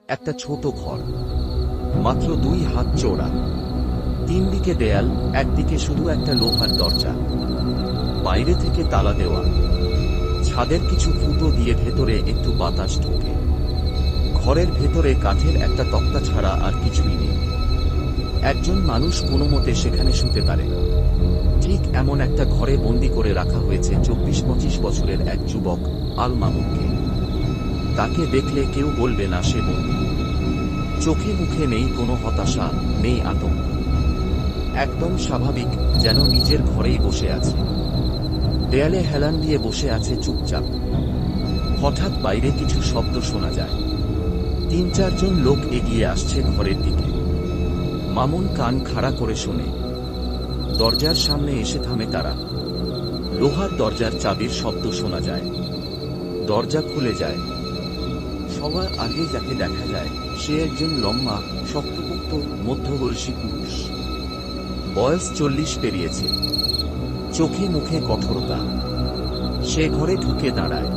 একটা ছোট ঘর, মাত্র 2 হাত চওড়া, 3 দিকে দেয়াল, একদিকে শুধু একটা লোহার দরজা, বাইরে থেকে তালা দেওয়া। ছাদের কিছু ফুটো দিয়ে ভেতরে একটু বাতাস ঢোকে। ঘরের ভেতরে কাঠের একটা তক্তা ছাড়া আর কিছুই নেই। একজন মানুষ কোনো মতে সেখানে শুতে পারে। ঠিক এমন একটা ঘরে বন্দি করে রাখা হয়েছে 24-25 বছরের এক যুবক, আল মামুনকে। তাকে দেখলে কেউ বলবে না সে বন্দী। চোখে মুখে নেই কোনো হতাশা, নেই আতঙ্ক। একদম স্বাভাবিক, যেন নিজের ঘরেই বসে আছে। দেয়ালে হেলান দিয়ে বসে আছে চুপচাপ। হঠাৎ বাইরে কিছু শব্দ শোনা যায়। 3-4 জন লোক এগিয়ে আসছে ঘরের দিকে। মামুন কান খাড়া করে শোনে। দরজার সামনে এসে থামে তারা। লোহার দরজার চাবির শব্দ শোনা যায়। দরজা খুলে যায়। সবার আগে যাকে দেখা যায় সে একজন লম্বা, শক্তপোক্ত, মধ্যবয়সী পুরুষ। বয়স 40 পেরিয়েছে। চোখে মুখে কঠোরতা। সে ঘরে ঢুকে দাঁড়ায়।